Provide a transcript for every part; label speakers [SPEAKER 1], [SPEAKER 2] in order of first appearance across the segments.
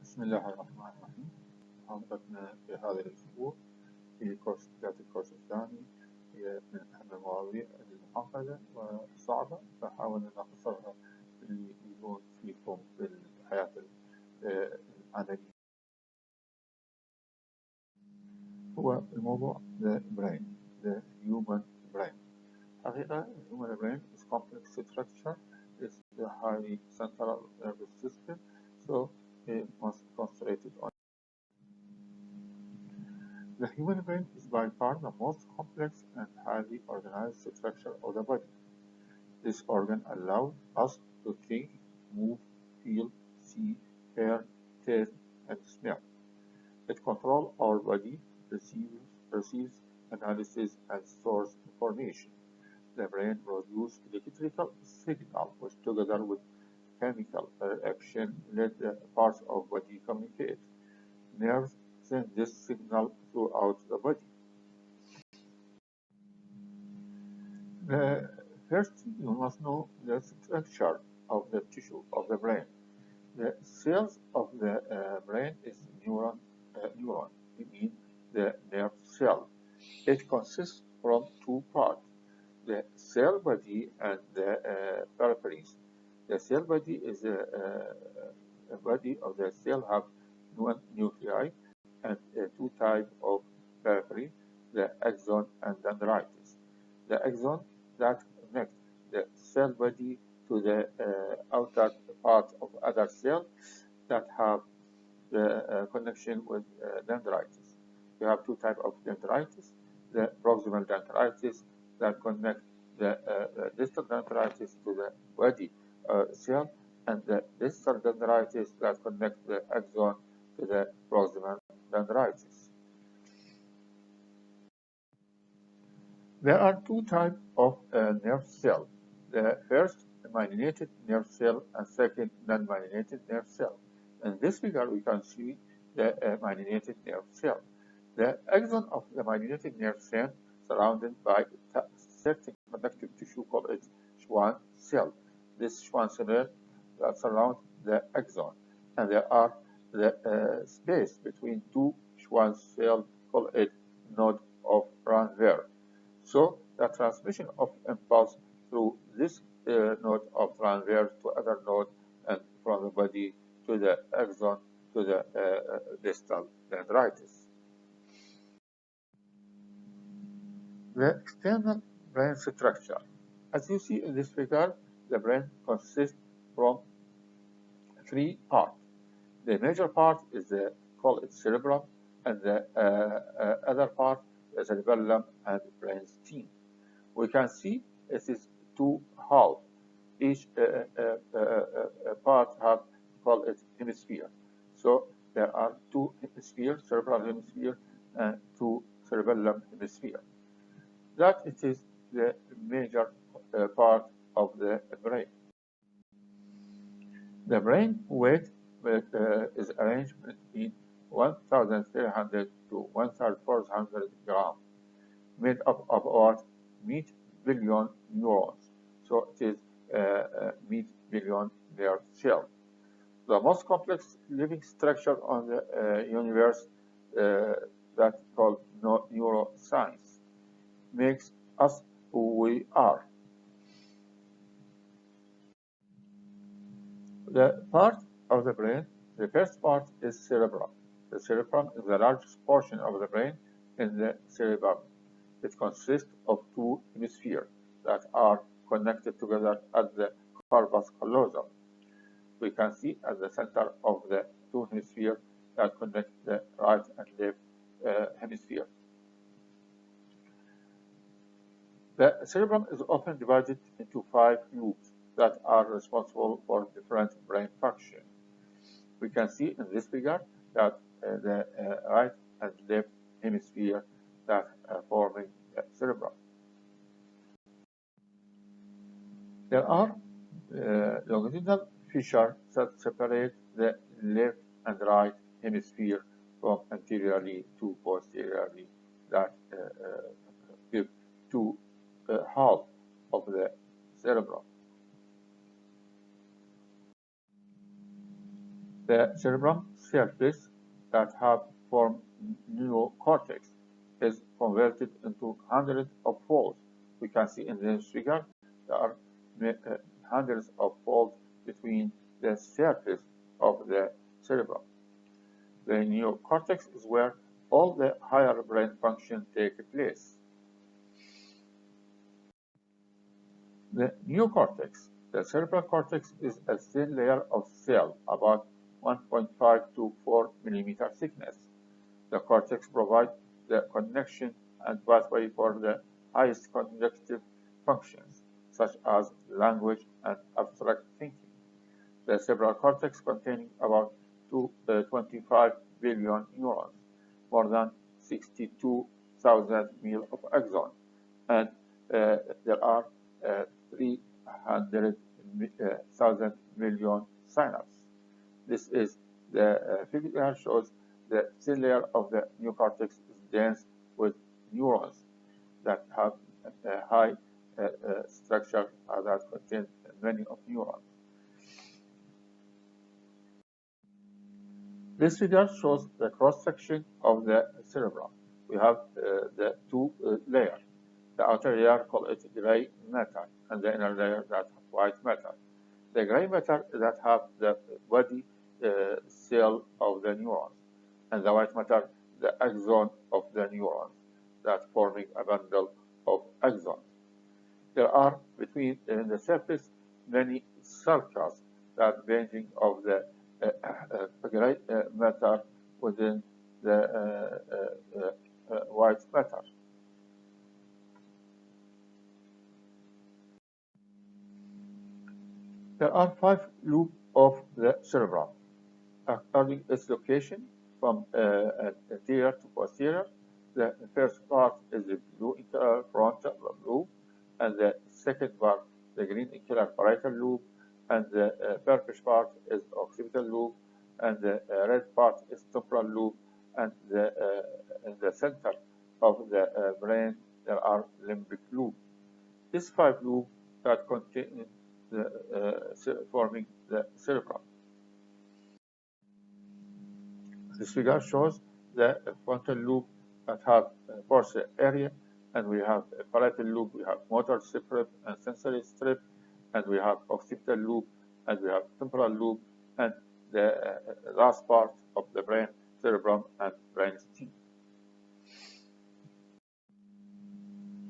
[SPEAKER 1] بسم الله الرحمن الرحيم. حضرتنا في هذا الأسبوع في كورس الكورس الثاني هي من أهم المواضيع المعقدة وصعبة، فحاولنا نختصرها اللي يكون فيكم في الحياة العملية. هو الموضوع the brain, the human brain. حقيقة human brain is complex structure, it's the highly central nervous system, so it must concentrate on. The human brain is by far the most complex and highly organized structure of the body. This organ allows us to think, move, feel, see, hear, taste, and smell. It controls our body, receives analysis, and stores information. The brain produces electrical signal, which together with chemical reaction let the parts of body communicate. Nerves send this signal throughout the body. First, you must know the structure of the tissue of the brain. The cells of the brain is neuron. It means the nerve cell. It consists from two parts: the cell body and the peripheries. The cell body is a body of the cell have one nuclei and two types of periphery, the axon and dendrites. The axon that connects the cell body to the outer part of other cells that have the connection with dendrites. You have two types of dendrites: the proximal dendrites that connect the distal dendrites to the body cell, and the distal dendrites that connect the axon to the proximal dendrites. There are two types of nerve cell. The first, myelinated nerve cell, and second, non-myelinated nerve cell. In this figure, we can see the myelinated nerve cell. The axon of the myelinated nerve cell surrounded by certain connective tissue called Schwann cell. This Schwann cell surrounds the axon, and there are the space between two Schwann cells called a node of Ranvier. So the transmission of impulse through this node of Ranvier to other node and from the body to the axon to the distal dendrites. The external brain structure. As you see in this figure, the brain consists from three parts. The major part is called cerebrum, and the other part is cerebellum and brainstem. We can see it is two halves. Each part have called it hemisphere. So there are two hemispheres, cerebral hemisphere and two cerebellum hemisphere. That it is the major part of the brain. The brain weight is arranged between 1,300 to 1,400 grams, made up of about mid billion neurons. So it is mid billion nerve cells. The most complex living structure on the universe that called neuroscience makes us who we are. The part of the brain, the first part is cerebrum. The cerebrum is the largest portion of the brain in the cerebrum. It consists of two hemispheres that are connected together at the corpus callosum. We can see at the center of the two hemispheres that connect the right and left hemisphere. The cerebrum is often divided into 5 lobes that are responsible for different brain functions. We can see in this figure that the right and left hemisphere that forming the cerebrum. There are longitudinal fissures that separate the left and right hemisphere from anteriorly to posteriorly that give two half of the cerebrum. The cerebrum surface that have formed neocortex is converted into hundreds of folds. We can see in this figure there are hundreds of folds between the surface of the cerebrum. The neocortex is where all the higher brain functions take place. The neocortex, the cerebral cortex, is a thin layer of cell about 1.5 to 4 millimeter thickness. The cortex provides the connection and pathway for the highest cognitive functions, such as language and abstract thinking. The cerebral cortex containing about 25 billion neurons, more than 62,000 mil of axons, and there are 300,000 million synapses. This is the figure shows the thin layer of the neocortex is dense with neurons that have a high structure that contains many of neurons. This figure shows the cross-section of the cerebrum. We have the two layers. The outer layer called it gray matter, and the inner layer that white matter. The gray matter that have the body cell of the neurons, and the white matter the axon of the neurons, that forming a bundle of axons. There are between the surface many circles that ranging of the gray matter within the white matter. There are 5 lobes of the cerebrum, according to its location from anterior to posterior. The first part is the blue in color frontal lobe, and the second part, the green in color parietal lobe, and the purplish part is occipital lobe, and the red part is temporal lobe, and in the center of the brain there are limbic lobe. These 5 lobes that contain forming the cerebrum. This figure shows the frontal lobe that have forebrain area, and we have a parietal lobe, we have motor strip and sensory strip, and we have occipital lobe, and we have temporal lobe, and the last part of the brain, cerebrum and brainstem.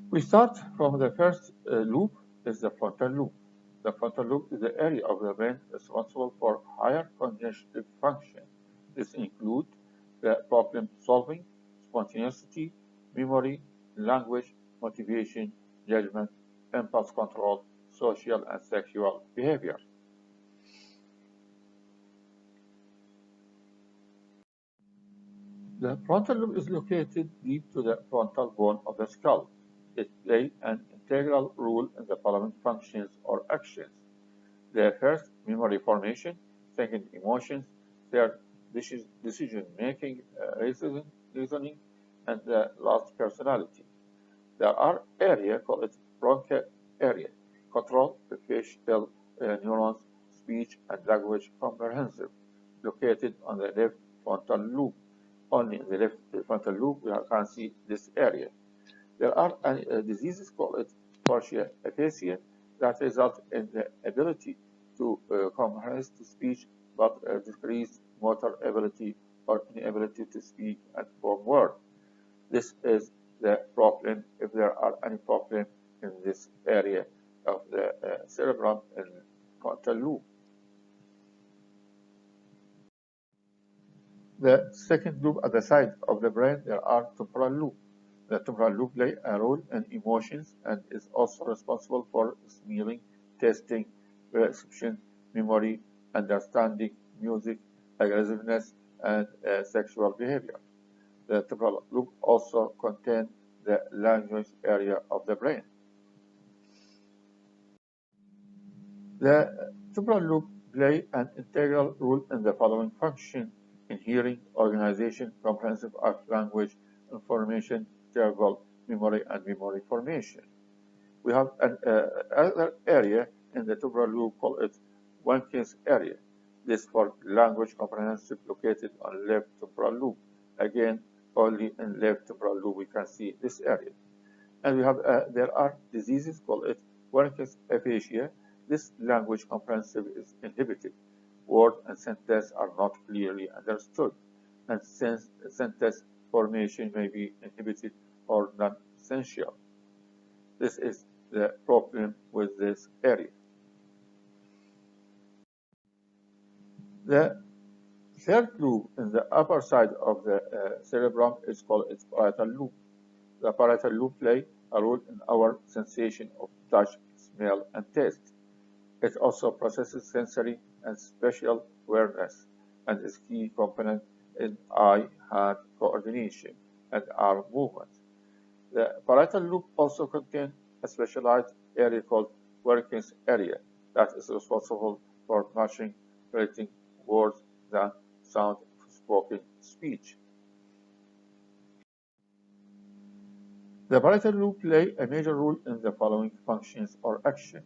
[SPEAKER 1] We start from the first lobe, is the frontal lobe. The frontal lobe is the area of the brain responsible for higher cognitive function. This includes the problem solving, spontaneity, memory, language, motivation, judgment, impulse control, social and sexual behavior. The frontal lobe is located deep to the frontal bone of the skull. It plays an integral role in the following functions or actions. The first, memory formation. Second, emotions. Third, decision-making, reasoning, and the last, personality. There are areas called Broca area, control the facial neurons, speech and language comprehensive, located on the left frontal lobe. Only in the left frontal lobe we can see this area. There are diseases called Conduction Aphasia that result in the ability to comprehend speech but decreased motor ability or inability to speak and form words. This is the problem if there are any problem in this area of the cerebrum and frontal lobe. The second lobe at the side of the brain, there are temporal lobe. The temporal lobe plays a role in emotions and is also responsible for smelling, tasting, perception, memory, understanding, music, aggressiveness, and sexual behavior. The temporal lobe also contains the language area of the brain. The temporal lobe plays an integral role in the following function: in hearing, organization, comprehensive language, information, verbal memory, and memory formation. We have another area in the temporal lobe called Wernicke's area. This for language comprehensive located on left temporal lobe. Again, only in left temporal lobe we can see this area. And we have there are diseases called it Wernicke aphasia. This language comprehensive is inhibited. Word and sentence are not clearly understood, and sentence formation may be inhibited or non-essential. This is the problem with this area. The third lobe in the upper side of the cerebrum is called its parietal lobe. The parietal lobe plays a role in our sensation of touch, smell, and taste. It also processes sensory and spatial awareness and is a key component in eye-hand coordination and arm movement. The parietal lobe also contains a specialized area called Wernicke's area that is responsible for matching creating words than sound of spoken speech. The parietal lobe plays a major role in the following functions or action.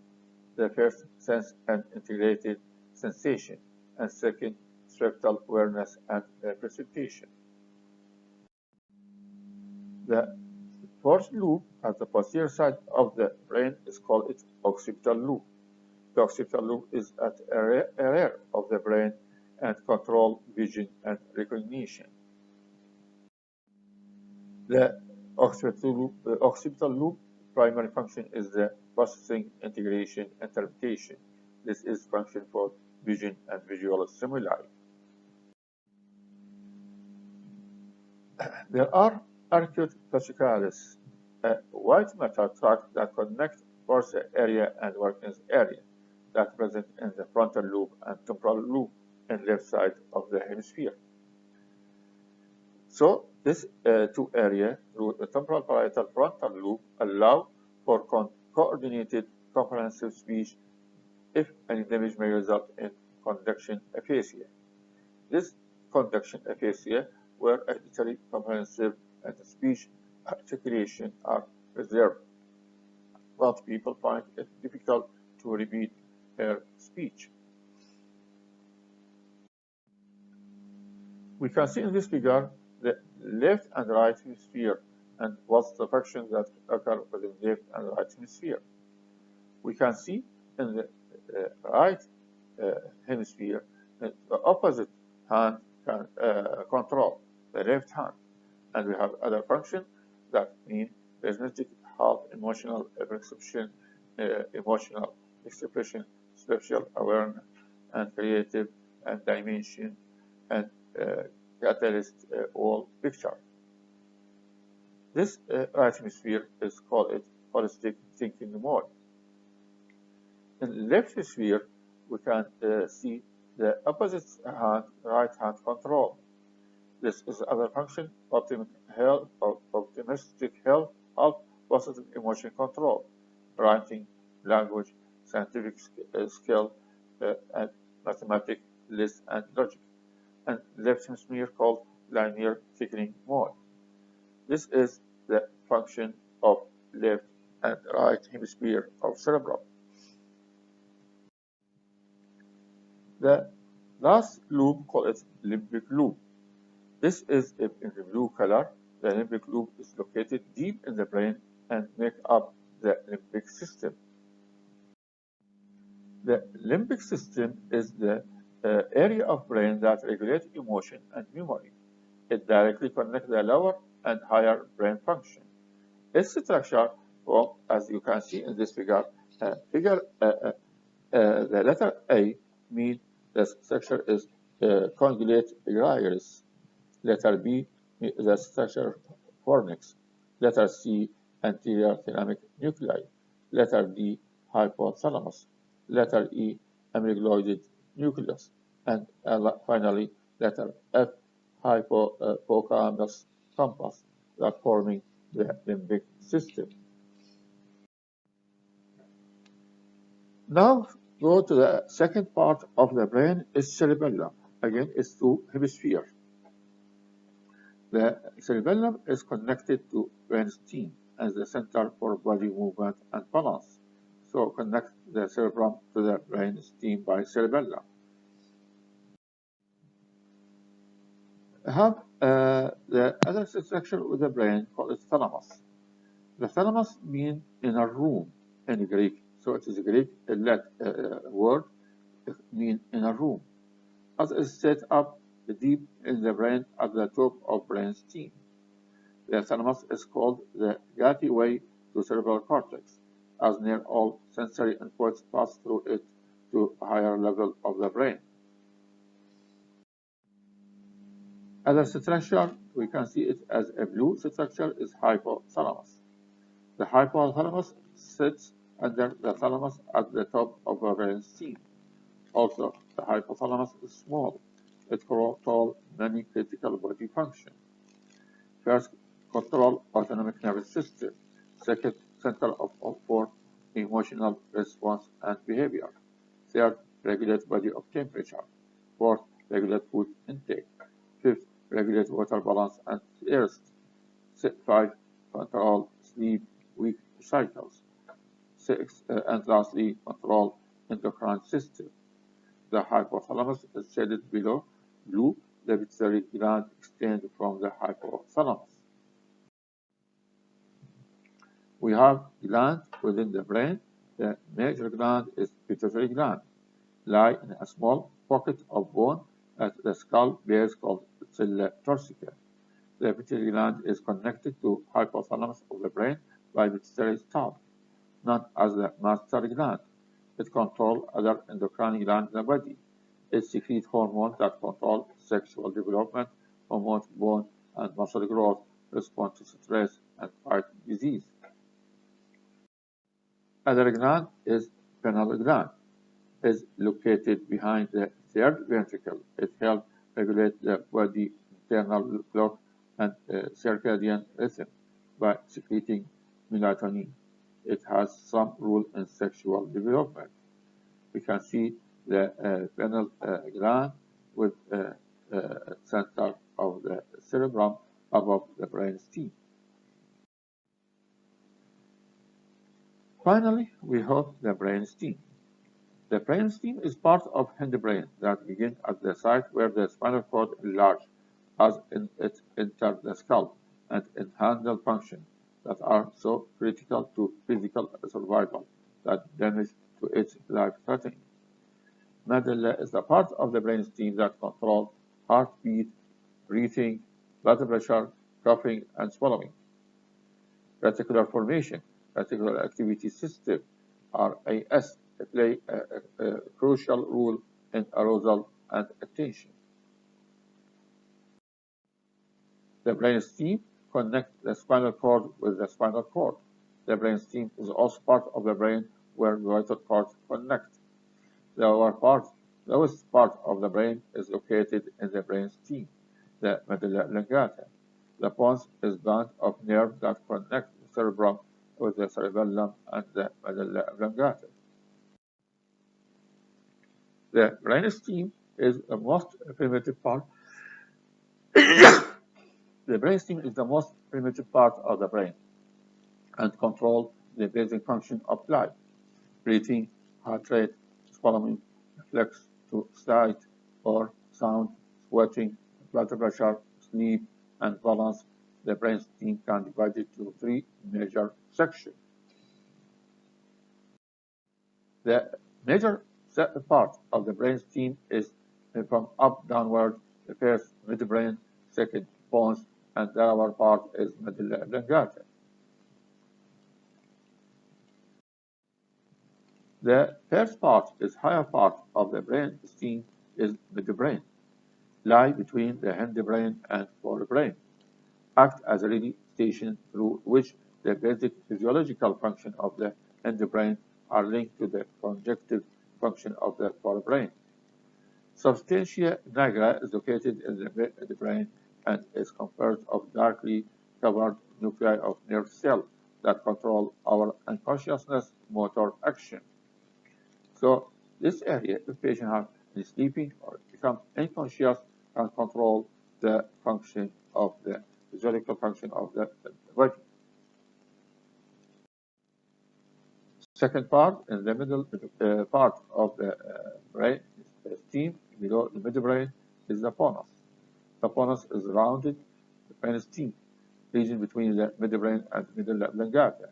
[SPEAKER 1] The first, sense and integrated sensation, and second, spectral awareness and precipitation. The fourth lobe at the posterior side of the brain is called its occipital lobe. The occipital lobe is at a rear of the brain and control vision and recognition. The occipital lobe primary function is the processing, integration, interpretation. This is function for vision and visual stimuli. There are Arcuate Fasciculus, a white metal tract that connects both area and Wernicke's area that present in the frontal lobe and temporal lobe and left side of the hemisphere. So this two areas through the temporal parietal frontal lobe allow for coordinated comprehensive speech if any damage may result in conduction aphasia. This conduction aphasia, where auditory, comprehensive, and speech articulation are preserved. Most people find it difficult to repeat their speech. We can see in this figure the left and right hemisphere and what's the function that occur within left and right hemisphere. We can see in the right hemisphere that the opposite hand can control the left hand, and we have other functions that mean rhythmic, half emotional perception, emotional expression, spatial awareness, and creative and dimension and catalyst all picture. This right hemisphere is called it holistic thinking mode. In left hemisphere, we can see the opposite hand, right hand control. This is another function, optimistic health, half positive emotion control, writing, language, scientific skill, and mathematics, list, and logic. And left hemisphere called linear thickening mode. This is the function of left and right hemisphere of cerebrum. The last lobe called it limbic lobe. This is in the blue color. The limbic lobe is located deep in the brain and make up the limbic system. The limbic system is the area of brain that regulates emotion and memory. It directly connects the lower and higher brain function. Its structure, well, as you can see in this figure, the letter A means the structure is congulate gyrus. Letter B, the structure fornix. Letter C, anterior thalamic nuclei. Letter D, hypothalamus. Letter E, amyloid nucleus. And finally, letter F, hippocampus compass, that forming the limbic system. Now go to the second part of the brain is cerebellum. Again, it's two hemispheres. The cerebellum is connected to brainstem as the center for body movement and balance. So connect the cerebrum to the brainstem by cerebellum. I have the other structure with the brain called thalamus. The thalamus means inner room in Greek, so it is a Greek word mean inner room, as is set up deep in the brain at the top of brainstem. The thalamus is called the gateway to cerebral cortex, as near all sensory inputs pass through it to a higher level of the brain. As a structure, we can see it as a blue structure is hypothalamus. The hypothalamus sits under the thalamus at the top of the brainstem. Also, the hypothalamus is small. It controls many critical body functions. First, control autonomic nervous system. Second, center for emotional response and behavior. Third, regulate body of temperature. Fourth, regulate food intake. Fifth, regulate water balance and thirst. Five, control sleep wake cycles. Six, and lastly, control endocrine system. The hypothalamus is shaded below blue. The pituitary gland extends from the hypothalamus. We have glands within the brain. The major gland is pituitary gland, lie in a small pocket of bone at the skull base called cilia turcica. The pituitary gland is connected to hypothalamus of the brain by pituitary stub, known as the master gland. It controls other endocrine glands in the body. It secretes hormones that control sexual development, promote bone and muscle growth, respond to stress, and fight disease. Other gland is pineal gland. It is located behind the third ventricle. It helps regulate the body internal clock and circadian rhythm by secreting melatonin. It has some role in sexual development. We can see the pineal gland with center of the cerebrum above the brainstem. Finally, we have the brainstem. The brainstem is part of hindbrain that begins at the site where the spinal cord enlarges as it enters the skull and in handle function that are so critical to physical survival that damage to its life-threatening. Medulla is the part of the brainstem that controls heartbeat, breathing, blood pressure, coughing, and swallowing. Reticular formation, reticular activity system, RAS, play a crucial role in arousal and attention. The brainstem connects the spinal cord with the spinal cord. The brainstem is also part of the brain where vital cords connect. The lowest part of the brain is located in the brainstem, the medulla oblongata. The pons is band of nerves that connect the cerebrum with the cerebellum and the medulla oblongata. The brainstem is the most primitive part. The brainstem is the most primitive part of the brain and controls the basic function of life: breathing, heart rate, swallowing, reflex to sight or sound, sweating, blood pressure, sleep, and balance. The brainstem can be divided into three major sections. The major part of the brainstem is from up downward. The first midbrain, second pons, and the lower part is medulla oblongata. The first part is higher part of the brainstem is midbrain, lie between the hindbrain and forebrain, act as a ready station through which the basic physiological function of the hindbrain are linked to the conjunctive function of the forebrain. Substantia nigra is located in the brain and is composed of darkly covered nuclei of nerve cells that control our unconsciousness motor action. So this area, if patient has been sleeping or become unconscious, can control the function of the physiological function of the body. Second part, in the middle part of the brain stem, below the midbrain, is the pons. The Pons is rounded brainstem region between the midbrain and middle oblongata.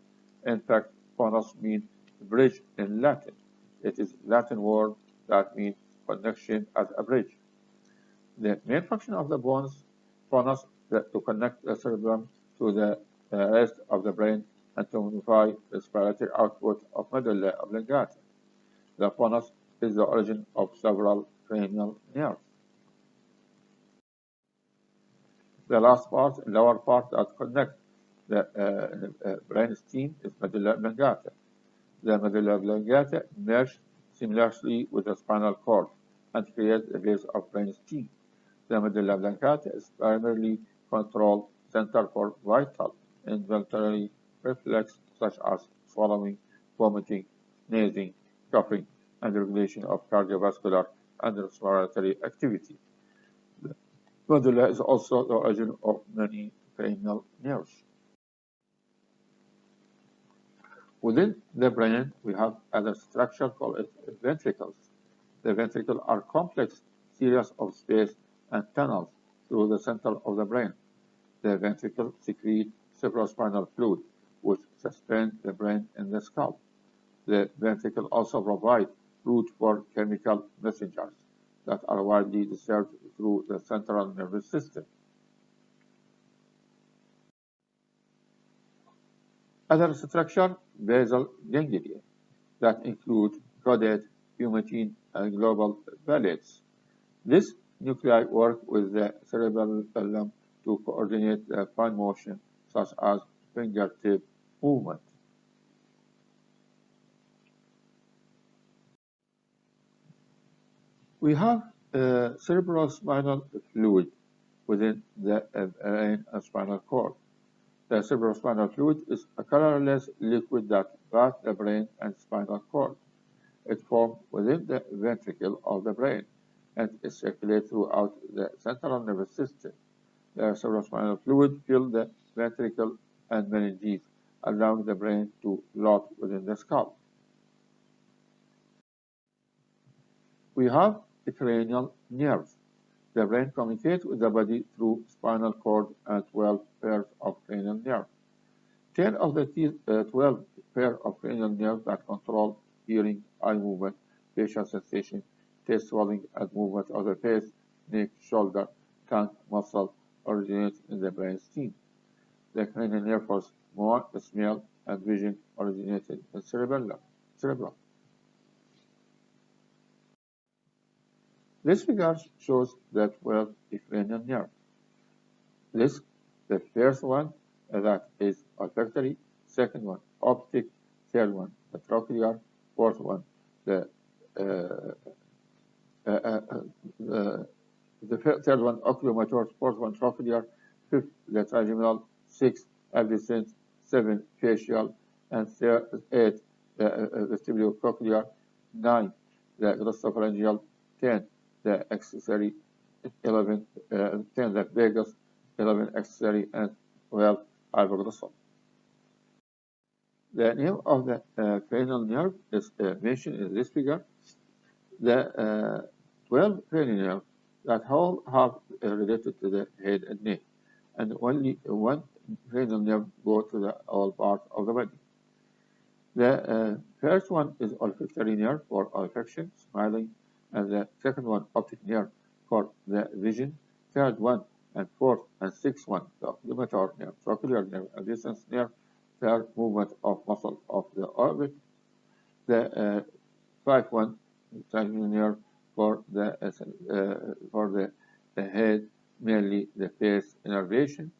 [SPEAKER 1] In fact, Pons means bridge in Latin. It is Latin word that means connection as a bridge. The main function of the Pons is to connect the cerebrum to the rest of the brain and to modify respiratory output of medulla oblongata. The Pons is the origin of several cranial nerves. The last part, lower part that connects the brainstem is medulla oblongata. The medulla oblongata merge seamlessly with the spinal cord and create the base of brainstem. The medulla oblongata is primarily control center for vital involuntary reflex such as swallowing, vomiting, sneezing, coughing, and regulation of cardiovascular and respiratory activity. The medulla is also the origin of many cranial nerves. Within the brain, we have other structure called ventricles. The ventricles are complex series of space and tunnels through the center of the brain. The ventricles secrete cerebrospinal fluid, which suspend the brain in the skull. The ventricle also provide route for chemical messengers that are widely distributed through the central nervous system. Other structure, basal ganglia, that include caudate, humatin, and global ballates. This nuclei work with the cerebellum to coordinate the fine motion, such as fingertip movement. We have cerebrospinal fluid within the brain and spinal cord. The cerebrospinal fluid is a colorless liquid that bathes the brain and spinal cord. It forms within the ventricle of the brain and is circulated throughout the central nervous system. The cerebrospinal fluid fills the ventricle and meninges, allowing the brain to float within the skull. We have the cranial nerves. The brain communicates with the body through spinal cord and 12 pairs of cranial nerves. 10 of the 12 pairs of cranial nerves that control hearing, eye movement, facial sensation, taste, swallowing, and movement of the face, neck, shoulder, tongue, muscle originate in the brainstem. The cranial nerve for smell, and vision originated in cerebrum. This figure shows the 12 cranial nerves. The first one that is olfactory, second one optic, third one the trochlear, fourth one the third one oculomotor, fourth one trochlear, fifth the trigeminal, sixth abducens, seven facial, and eight the vestibulocochlear, 9 the glossopharyngeal, 10 the accessory, 11 10 the vagus, 11 accessory, and 12 hypoglossal. The name of the cranial nerve is mentioned in this figure. The 12 cranial nerves that all have related to the head and neck, and only one cranial nerve go to the all parts of the body. The first one is olfactory nerve for olfaction, smelling, and the second one optic nerve for the vision. Third one and fourth and sixth one the oculomotor nerve, trochlear nerve, abducens nerve, third movement of muscle of the orbit. The fifth one trigeminal nerve for the head, mainly the face innervation,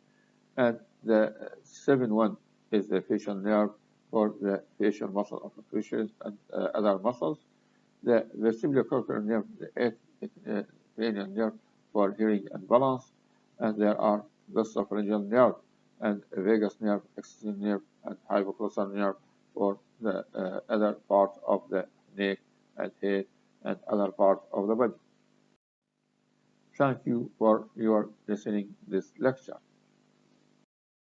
[SPEAKER 1] and the seventh one is the facial nerve for the facial muscle of expression and other muscles. The vestibulocochlear nerve, the eighth cranial nerve for hearing and balance, and there are glossopharyngeal nerve and vagus nerve, accessory nerve, and hypoglossal nerve for the other part of the neck and head and other parts of the body. Thank you for your listening this lecture.